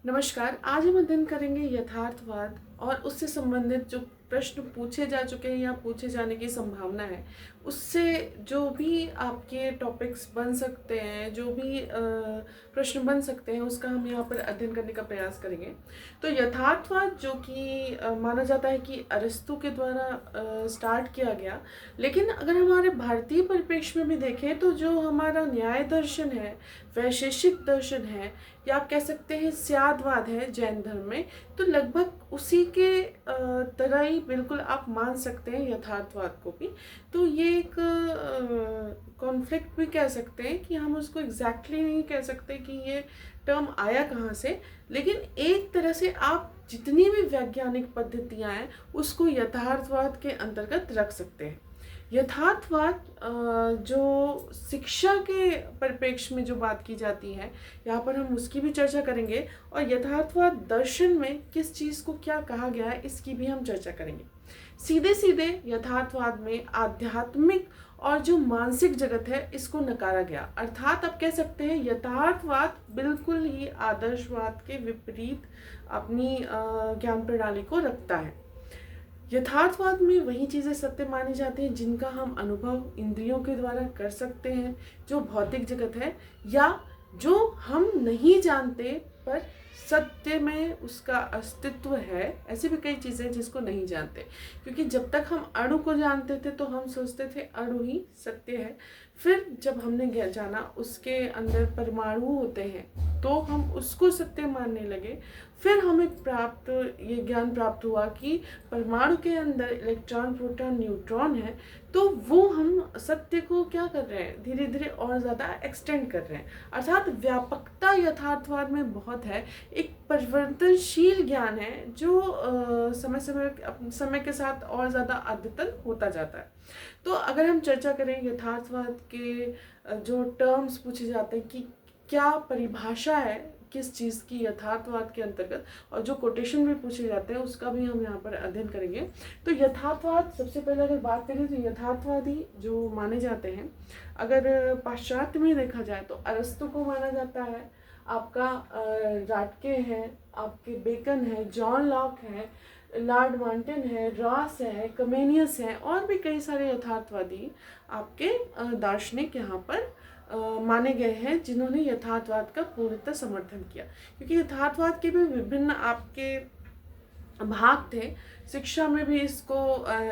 नमस्कार। आज हम अध्ययन करेंगे यथार्थवाद और उससे संबंधित जो प्रश्न पूछे जा चुके हैं या पूछे जाने की संभावना है, उससे जो भी आपके टॉपिक्स बन सकते हैं, जो भी प्रश्न बन सकते हैं, उसका हम यहाँ पर अध्ययन करने का प्रयास करेंगे। तो यथार्थवाद जो कि माना जाता है कि अरस्तु के द्वारा स्टार्ट किया गया, लेकिन अगर हमारे भारतीय परिप्रेक्ष्य में भी देखें तो जो हमारा न्याय दर्शन है, वैशेषिक दर्शन है, या आप कह सकते हैं स्यादवाद है जैन धर्म में, तो लगभग उसी के तरह ही बिल्कुल आप मान सकते हैं यथार्थवाद को भी। तो ये एक कॉन्फ्लिक्ट भी कह सकते हैं कि हम उसको एग्जैक्टली नहीं कह सकते कि ये टर्म आया कहाँ से, लेकिन एक तरह से आप जितनी भी वैज्ञानिक पद्धतियाँ हैं उसको यथार्थवाद के अंतर्गत रख सकते हैं। यथार्थवाद जो शिक्षा के परिप्रेक्ष्य में जो बात की जाती है, यहाँ पर हम उसकी भी चर्चा करेंगे, और यथार्थवाद दर्शन में किस चीज़ को क्या कहा गया है इसकी भी हम चर्चा करेंगे। सीधे सीधे यथार्थवाद में आध्यात्मिक और जो मानसिक जगत है इसको नकारा गया, अर्थात आप कह सकते हैं यथार्थवाद बिल्कुल ही आदर्शवाद के विपरीत अपनी ज्ञान प्रणाली को रखता है। यथार्थवाद में वही चीज़ें सत्य मानी जाती हैं जिनका हम अनुभव इंद्रियों के द्वारा कर सकते हैं, जो भौतिक जगत है, या जो हम नहीं जानते पर सत्य में उसका अस्तित्व है। ऐसी भी कई चीज़ें जिसको नहीं जानते, क्योंकि जब तक हम अणु को जानते थे तो हम सोचते थे अणु ही सत्य है। फिर जब हमने जाना उसके अंदर परमाणु होते हैं तो हम उसको सत्य मानने लगे। फिर हमें ये ज्ञान प्राप्त हुआ कि परमाणु के अंदर इलेक्ट्रॉन, प्रोटॉन, न्यूट्रॉन है, तो वो हम सत्य को क्या कर रहे हैं, धीरे धीरे और ज़्यादा एक्सटेंड कर रहे हैं। अर्थात व्यापकता यथार्थवाद में बहुत है, एक परिवर्तनशील ज्ञान है जो समय के साथ और ज़्यादा अद्यतन होता जाता है। तो अगर हम चर्चा करें यथार्थवाद के जो टर्म्स पूछे जाते हैं कि क्या परिभाषा है किस चीज़ की यथार्थवाद के अंतर्गत, और जो कोटेशन भी पूछे जाते हैं उसका भी हम यहाँ पर अध्ययन करेंगे। तो यथार्थवाद, सबसे पहले अगर बात करें तो यथार्थवादी जो माने जाते हैं, अगर पाश्चात्य में देखा जाए तो अरस्तु को माना जाता है, आपका राटके है, आपके बेकन है, जॉन लॉक है, लॉर्ड मार्टिन है, रॉस है, कमेनियस है, और भी कई सारे यथार्थवादी आपके दार्शनिक यहाँ पर माने गए हैं जिन्होंने यथार्थवाद का पूर्णतः समर्थन किया। क्योंकि यथार्थवाद के भी विभिन्न आपके भाग थे। शिक्षा में भी इसको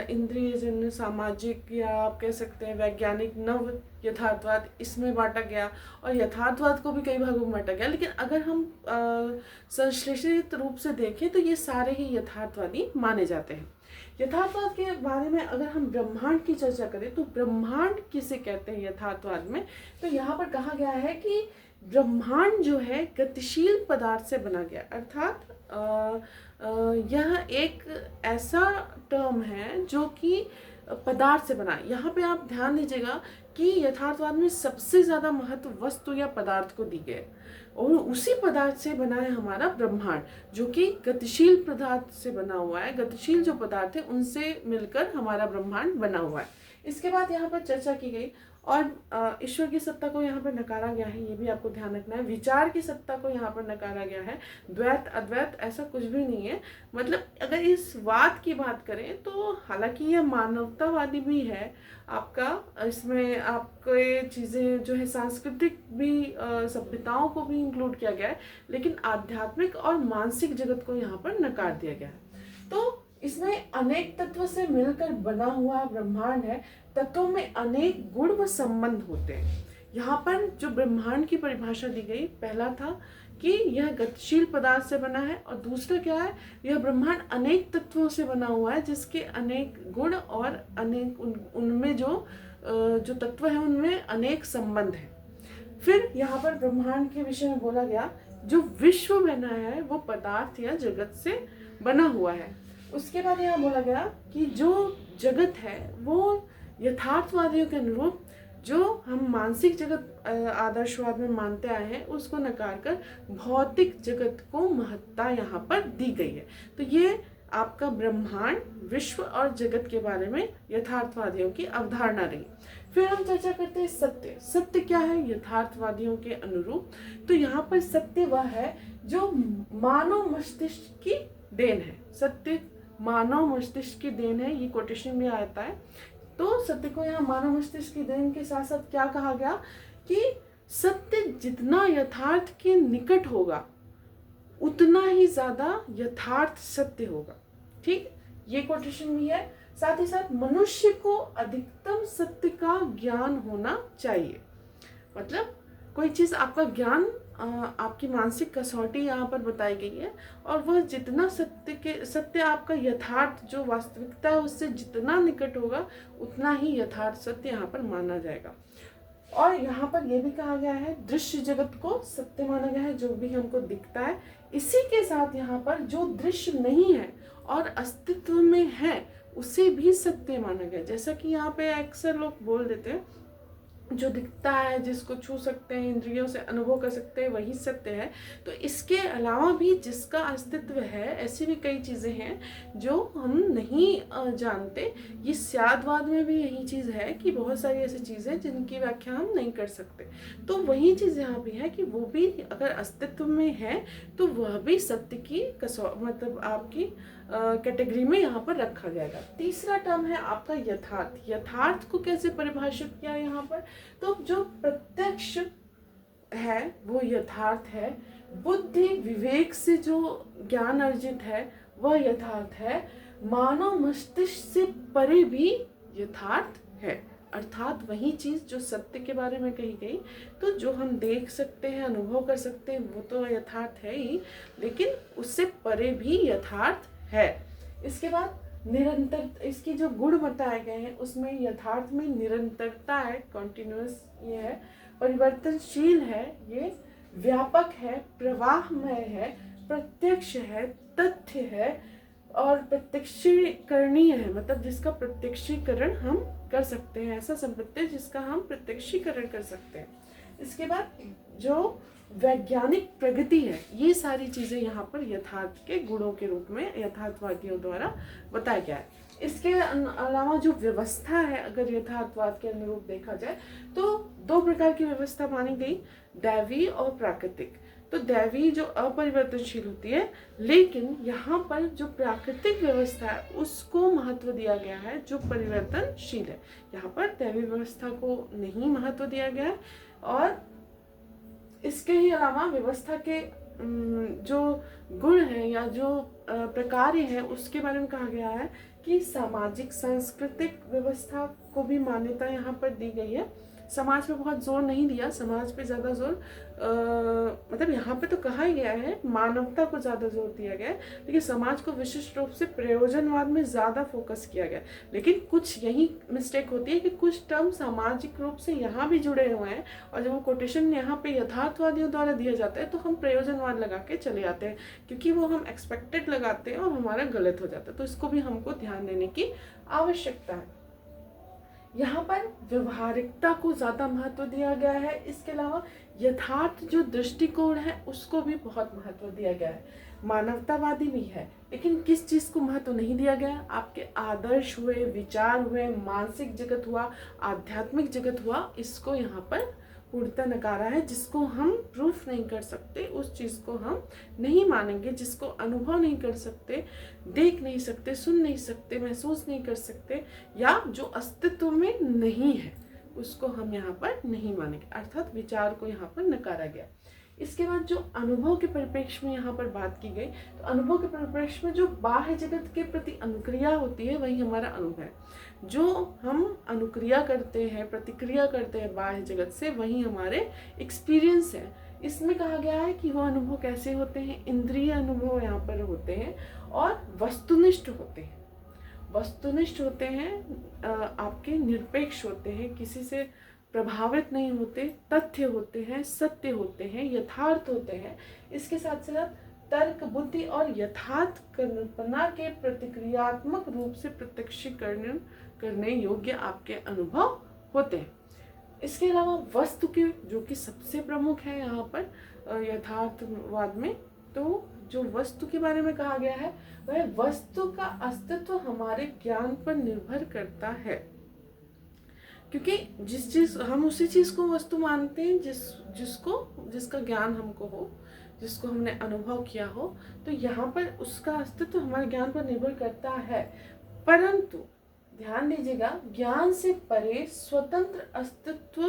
इंद्रियजन्य, सामाजिक, या आप कह सकते हैं वैज्ञानिक नव यथार्थवाद, इसमें बांटा गया, और यथार्थवाद को भी कई भागों में बांटा गया। लेकिन अगर हम संश्लेषित रूप से देखें तो ये सारे ही यथार्थवादी माने जाते हैं। यथार्थवाद के बारे में अगर हम ब्रह्मांड की चर्चा करें तो ब्रह्मांड किसे कहते हैं यथार्थवाद में, तो यहाँ पर कहा गया है कि ब्रह्मांड जो है गतिशील पदार्थ से बना गया। अर्थात यह एक ऐसा टर्म है जो कि पदार्थ से बना। यहाँ पे आप ध्यान दीजिएगा कि यथार्थवाद में सबसे ज़्यादा महत्व वस्तु या पदार्थ को दी गई, और उसी पदार्थ से बना है हमारा ब्रह्मांड, जो कि गतिशील पदार्थ से बना हुआ है। गतिशील जो पदार्थ है उनसे मिलकर हमारा ब्रह्मांड बना हुआ है। इसके बाद यहाँ पर चर्चा की गई, और ईश्वर की सत्ता को यहाँ पर नकारा गया है, ये भी आपको ध्यान रखना है। विचार की सत्ता को यहाँ पर नकारा गया है। द्वैत अद्वैत ऐसा कुछ भी नहीं है। मतलब अगर इस वाद की बात करें तो हालांकि यह मानवतावादी भी है आपका, इसमें आपको ये चीज़ें जो है सांस्कृतिक भी सभ्यताओं को भी इंक्लूड किया गया है, लेकिन आध्यात्मिक और मानसिक जगत को यहाँ पर नकार दिया गया है। तो इसमें अनेक तत्व से मिलकर बना हुआ ब्रह्मांड है। तत्वों में अनेक गुण व संबंध होते हैं। यहाँ पर जो ब्रह्मांड की परिभाषा दी गई, पहला था कि यह गतिशील पदार्थ से बना है, और दूसरा क्या है, यह ब्रह्मांड अनेक तत्वों से बना हुआ है जिसके अनेक गुण और अनेक उनमें जो तत्व है उनमें अनेक संबंध है। फिर यहाँ पर ब्रह्मांड के विषय में बोला गया, जो विश्व बना है वो पदार्थ या जगत से बना हुआ है। उसके बाद यहाँ बोला गया कि जो जगत है वो यथार्थवादियों के अनुरूप, जो हम मानसिक जगत आदर्शवाद में मानते आए हैं, उसको नकार कर भौतिक जगत को महत्ता यहाँ पर दी गई है। तो ये आपका ब्रह्मांड, विश्व और जगत के बारे में यथार्थवादियों की अवधारणा रही। फिर हम चर्चा करते हैं सत्य। सत्य क्या है यथार्थवादियों के अनुरूप? तो यहाँ पर सत्य वह है जो मानव मस्तिष्क की देन है। सत्य मानव मस्तिष्क की देन है, ये कोटेशन में आता है। तो सत्य को यहाँ मानव मस्तिष्क की देन के साथ साथ क्या कहा गया कि सत्य जितना यथार्थ के निकट होगा उतना ही ज्यादा यथार्थ सत्य होगा। ठीक, ये कोटेशन भी है। साथ ही साथ मनुष्य को अधिकतम सत्य का ज्ञान होना चाहिए। मतलब कोई चीज आपका ज्ञान, आपकी मानसिक कसौटी यहाँ पर बताई गई है, और वह जितना सत्य आपका यथार्थ जो वास्तविकता है उससे जितना निकट होगा उतना ही यथार्थ सत्य यहाँ पर माना जाएगा। और यहाँ पर यह भी कहा गया है दृश्य जगत को सत्य माना गया है, जो भी हमको दिखता है। इसी के साथ यहाँ पर जो दृश्य नहीं है और अस्तित्व में है उसे भी सत्य माना गया। जैसा कि यहाँ पे अक्सर लोग बोल देते हैं जो दिखता है, जिसको छू सकते हैं, इंद्रियों से अनुभव कर सकते हैं, वही सत्य है। तो इसके अलावा भी जिसका अस्तित्व है, ऐसी भी कई चीज़ें हैं जो हम नहीं जानते। ये स्यादवाद में भी यही चीज़ है कि बहुत सारी ऐसी चीज़ें जिनकी व्याख्या हम नहीं कर सकते। तो वही चीज़ यहाँ भी है कि वो भी अगर अस्तित्व में है तो वह भी सत्य की मतलब आपकी कैटेगरी में यहाँ पर रखा जाएगा। तीसरा टर्म है आपका यथार्थ। यथार्थ को कैसे परिभाषित किया यहाँ पर? तो जो प्रत्यक्ष है वो यथार्थ है। बुद्धि विवेक से जो ज्ञान अर्जित है वह यथार्थ है। मानव मस्तिष्क से परे भी यथार्थ है। अर्थात वही चीज जो सत्य के बारे में कही गई, तो जो हम देख सकते हैं, अनुभव कर सकते हैं, वो तो यथार्थ है ही, लेकिन उससे परे भी यथार्थ है। इसके बाद निरंतर, इसकी जो गुण बताए गए हैं उसमें यथार्थ में निरंतरता है, कॉन्टिन्यूअस ये है, परिवर्तनशील है, ये व्यापक है, प्रवाहमय है, प्रत्यक्ष है, तथ्य है और प्रत्यक्षीकरणीय है। मतलब जिसका प्रत्यक्षीकरण हम कर सकते हैं, ऐसा संपत्ति जिसका हम प्रत्यक्षीकरण कर सकते हैं। इसके बाद जो वैज्ञानिक प्रगति है, ये सारी चीजें यहाँ पर यथार्थ के गुणों के रूप में यथार्थवादियों द्वारा बताया गया है। इसके अलावा जो व्यवस्था है, अगर यथार्थवाद के अनुरूप देखा जाए तो दो प्रकार की व्यवस्था मानी गई, दैवी और प्राकृतिक। तो दैवी जो अपरिवर्तनशील होती है, लेकिन यहाँ पर जो प्राकृतिक व्यवस्था है उसको महत्व दिया गया है जो परिवर्तनशील है। यहाँ पर दैवी व्यवस्था को नहीं महत्व दिया गया है। और इसके ही अलावा व्यवस्था के जो गुण हैं या जो प्रकार्य हैं उसके बारे में कहा गया है कि सामाजिक सांस्कृतिक व्यवस्था को भी मान्यता यहाँ पर दी गई है। समाज पे बहुत जोर नहीं दिया, समाज पे ज़्यादा जोर मतलब यहाँ पे तो कहा ही गया है मानवता को ज़्यादा जोर दिया गया है, लेकिन समाज को विशिष्ट रूप से प्रयोजनवाद में ज़्यादा फोकस किया गया। लेकिन कुछ यही मिस्टेक होती है कि कुछ टर्म सामाजिक रूप से यहाँ भी जुड़े हुए हैं, और जब वो कोटेशन यहाँ पे यथार्थवादियों द्वारा दिया जाता है तो हम प्रयोजनवाद लगा के चले जाते हैं, क्योंकि वो हम एक्सपेक्टेड लगाते हैं और हमारा गलत हो जाता है। तो इसको भी हमको ध्यान देने की आवश्यकता है। यहाँ पर व्यवहारिकता को ज़्यादा महत्व दिया गया है। इसके अलावा यथार्थ जो दृष्टिकोण है उसको भी बहुत महत्व दिया गया है। मानवतावादी भी है, लेकिन किस चीज़ को महत्व नहीं दिया गया? आपके आदर्श हुए, विचार हुए, मानसिक जगत हुआ, आध्यात्मिक जगत हुआ, इसको यहाँ पर पूर्णतः नकारा है। जिसको हम प्रूफ नहीं कर सकते उस चीज़ को हम नहीं मानेंगे, जिसको अनुभव नहीं कर सकते, देख नहीं सकते, सुन नहीं सकते, महसूस नहीं कर सकते, या जो अस्तित्व में नहीं है उसको हम यहाँ पर नहीं मानेंगे। अर्थात विचार को यहाँ पर नकारा गया। इसके बाद जो अनुभव के परिप्रेक्ष्य में यहाँ पर बात की गई, तो अनुभव के परिप्रेक्ष्य में जो बाह्य जगत के प्रति अनुक्रिया होती है वही हमारा अनुभव है। जो हम अनुक्रिया करते हैं, प्रतिक्रिया करते हैं बाह्य जगत से, वही हमारे एक्सपीरियंस है। इसमें कहा गया है कि वो अनुभव कैसे होते हैं, इंद्रिय अनुभव यहाँ पर होते हैं और वस्तुनिष्ठ होते हैं। वस्तुनिष्ठ होते हैं, आपके निरपेक्ष होते हैं, किसी से प्रभावित नहीं होते, तथ्य होते हैं, सत्य होते हैं, यथार्थ होते हैं। इसके साथ साथ तर्क, बुद्धि और यथार्थ कल्पना के प्रतिक्रियात्मक रूप से प्रत्यक्षीकरण करने योग्य आपके अनुभव होते हैं। इसके अलावा वस्तु के, जो कि सबसे प्रमुख है यहाँ पर यथार्थवाद में, तो जो वस्तु के बारे में कहा गया है वह वस्तु का अस्तित्व हमारे ज्ञान पर निर्भर करता है। क्योंकि जिस चीज़ हम उसी चीज़ को वस्तु मानते हैं जिसका ज्ञान हमको हो, जिसको हमने अनुभव किया हो। तो यहाँ पर उसका अस्तित्व हमारे ज्ञान पर निर्भर करता है। परंतु ध्यान दीजिएगा, ज्ञान से परे स्वतंत्र अस्तित्व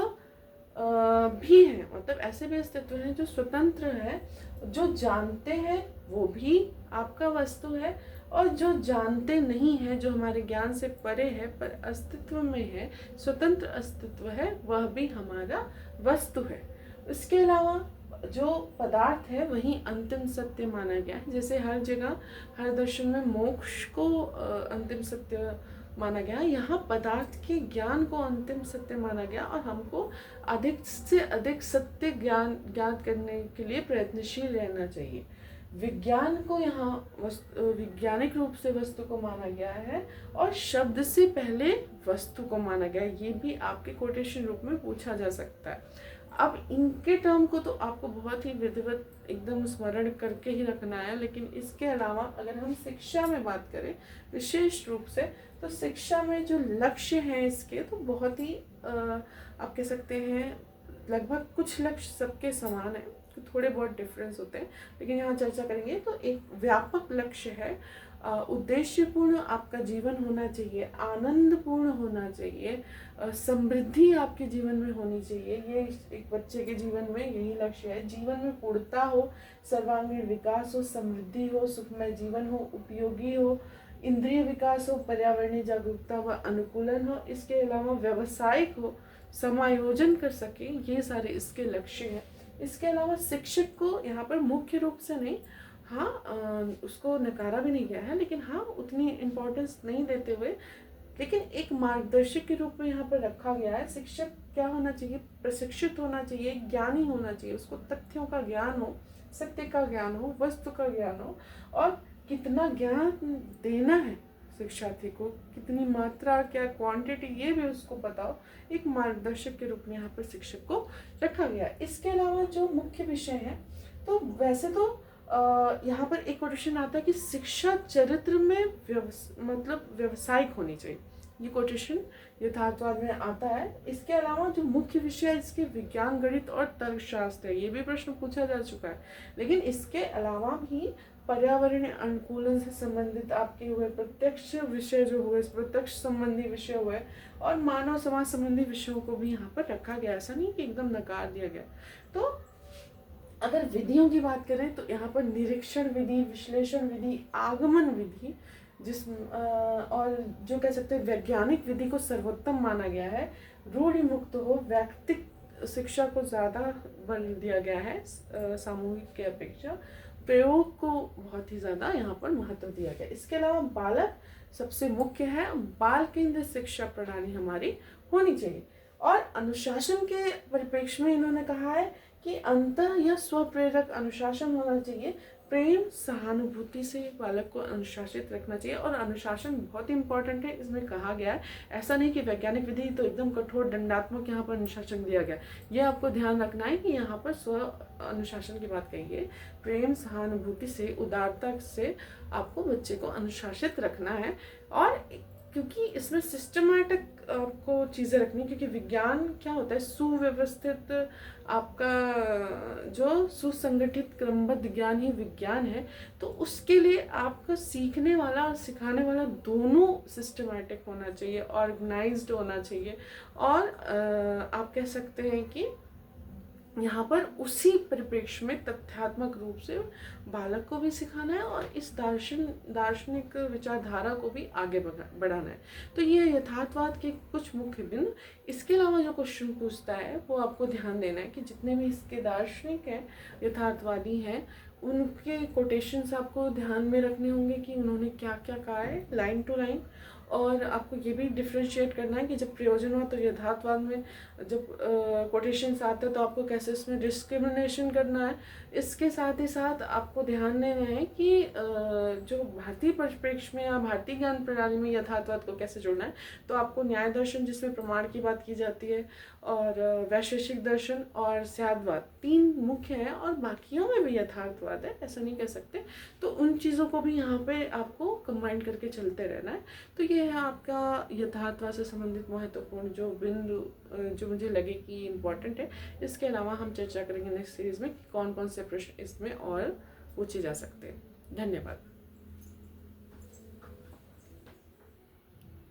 भी है। मतलब ऐसे भी अस्तित्व हैं जो स्वतंत्र है। जो जानते हैं वो भी आपका वस्तु है, और जो जानते नहीं है, जो हमारे ज्ञान से परे है पर अस्तित्व में है, स्वतंत्र अस्तित्व है, वह भी हमारा वस्तु है। इसके अलावा जो पदार्थ है वही अंतिम सत्य माना गया है। जैसे हर जगह, हर दर्शन में मोक्ष को अंतिम सत्य माना गया, यहाँ पदार्थ के ज्ञान को अंतिम सत्य माना गया, और हमको अधिक से अधिक सत्य ज्ञान ज्ञात करने के लिए प्रयत्नशील रहना चाहिए। विज्ञान को यहाँ वैज्ञानिक रूप से वस्तु को माना गया है, और शब्द से पहले वस्तु को माना गया है। ये भी आपके कोटेशन रूप में पूछा जा सकता है। अब इनके टर्म को तो आपको बहुत ही विधिवत एकदम स्मरण करके ही रखना है, लेकिन इसके अलावा अगर हम शिक्षा में बात करें विशेष रूप से, तो शिक्षा में जो लक्ष्य हैं इसके, तो बहुत ही आप कह सकते हैं लगभग कुछ लक्ष्य सबके समान है, थोड़े बहुत डिफरेंस होते हैं, लेकिन यहाँ चर्चा करेंगे। तो एक व्यापक लक्ष्य है, उद्देश्यपूर्ण आपका जीवन होना चाहिए, आनंदपूर्ण होना चाहिए, समृद्धि आपके जीवन में होनी चाहिए। ये एक बच्चे के जीवन में यही लक्ष्य है। जीवन में पूर्णता हो, सर्वांगीण विकास हो, समृद्धि हो, सुखमय जीवन हो, उपयोगी हो, इंद्रिय विकास हो, पर्यावरणीय जागरूकता व अनुकूलन हो। इसके अलावा व्यवसायिक हो, समायोजन कर सके, ये सारे इसके लक्ष्य हैं। इसके अलावा शिक्षक को यहाँ पर मुख्य रूप से नहीं, हाँ उसको नकारा भी नहीं गया है, लेकिन हाँ उतनी इम्पोर्टेंस नहीं देते हुए, लेकिन एक मार्गदर्शक के रूप में यहाँ पर रखा गया है। शिक्षक क्या होना चाहिए? प्रशिक्षित होना चाहिए, ज्ञानी होना चाहिए, उसको तथ्यों का ज्ञान हो, सत्य का ज्ञान हो, वस्तु का ज्ञान हो, और कितना ज्ञान देना है शिक्षार्थी को, कितनी मात्रा, क्या क्वांटिटी, ये भी उसको पता हो। एक मार्गदर्शक के रूप में यहाँ पर शिक्षक को रखा गया है। इसके अलावा जो मुख्य विषय है, तो वैसे तो यहाँ पर एक कोटेशन आता है कि शिक्षा चरित्र में मतलब व्यवसायिक होनी चाहिए। ये कोटेशन यथार्थवाद में आता है। इसके अलावा जो मुख्य विषय है इसके विज्ञान, गणित और तर्कशास्त्र है। ये भी प्रश्न पूछा जा चुका है। लेकिन इसके अलावा भी पर्यावरणीय अनुकूलन से संबंधित आपके हुए प्रत्यक्ष विषय जो हुए, प्रत्यक्ष संबंधी विषय हुए, और मानव समाज संबंधी विषयों को भी यहाँ पर रखा गया। ऐसा नहीं कि एकदम नकार दिया गया। तो अगर विधियों की बात करें तो यहाँ पर निरीक्षण विधि, विश्लेषण विधि, आगमन विधि, और जो कह सकते हैं वैज्ञानिक विधि को सर्वोत्तम माना गया है। रूढ़ि मुक्त हो, वैयक्तिक शिक्षा को ज़्यादा बल दिया गया है सामूहिक के अपेक्षा। प्रयोग को बहुत ही ज़्यादा यहाँ पर महत्व दिया गया। इसके अलावा बालक सबसे मुख्य है, बाल केंद्रित शिक्षा प्रणाली हमारी होनी चाहिए। और अनुशासन के परिप्रेक्ष्य में इन्होंने कहा है कि अंतः या स्वप्रेरक अनुशासन होना चाहिए। प्रेम, सहानुभूति से बालक को अनुशासित रखना चाहिए, और अनुशासन बहुत ही इंपॉर्टेंट है, इसमें कहा गया है। ऐसा नहीं कि वैज्ञानिक विधि तो एकदम कठोर दंडात्मक यहाँ पर अनुशासन दिया गया। ये आपको ध्यान रखना है कि यहाँ पर स्व अनुशासन की बात कही है। प्रेम, सहानुभूति से, उदारता से आपको बच्चे को अनुशासित रखना है। और क्योंकि इसमें सिस्टमैटिक आपको चीज़ें रखनी, क्योंकि विज्ञान क्या होता है, सुव्यवस्थित आपका जो सुसंगठित क्रमबद्ध ज्ञान ही विज्ञान है। तो उसके लिए आपका सीखने वाला और सिखाने वाला दोनों सिस्टमैटिक होना चाहिए, ऑर्गेनाइज्ड होना चाहिए। और आप कह सकते हैं कि यहाँ पर उसी परिप्रेक्ष्य में तथ्यात्मक रूप से बालक को भी सिखाना है, और इस दार्शनिक विचारधारा को भी आगे बढ़ाना है। तो ये यथार्थवाद के कुछ मुख्य बिंदु। इसके अलावा जो क्वेश्चन पूछता है वो आपको ध्यान देना है कि जितने भी इसके दार्शनिक हैं, यथार्थवादी हैं, उनके कोटेशंस आपको ध्यान में रखने होंगे कि उन्होंने क्या क्या कहा है लाइन टू लाइन। और आपको ये भी डिफ्रेंशिएट करना है कि जब प्रयोजन हो तो यथार्थवाद में जब कोटेशंस आते हैं तो आपको कैसे इसमें डिस्क्रिमिनेशन करना है। इसके साथ ही साथ आपको ध्यान देना है कि जो भारतीय परिप्रेक्ष्य में या भारतीय ज्ञान प्रणाली में यथार्थवाद को कैसे जोड़ना है। तो आपको न्याय दर्शन जिसमें प्रमाण की बात की जाती है, और वैशेषिक दर्शन और स्यादवाद 3 मुख्य हैं, और बाकियों में भी यथार्थवाद है, ऐसा नहीं कह सकते। तो उन चीज़ों को भी यहाँ पे आपको कंबाइन करके चलते रहना है। तो ये है आपका यथार्थवाद से संबंधित महत्वपूर्ण जो बिंदु जो मुझे लगे कि इम्पोर्टेंट है। इसके अलावा हम चर्चा करेंगे नेक्स्ट सीरीज़ में कि कौन कौन से प्रश्न इसमें और पूछे जा सकते हैं। धन्यवाद।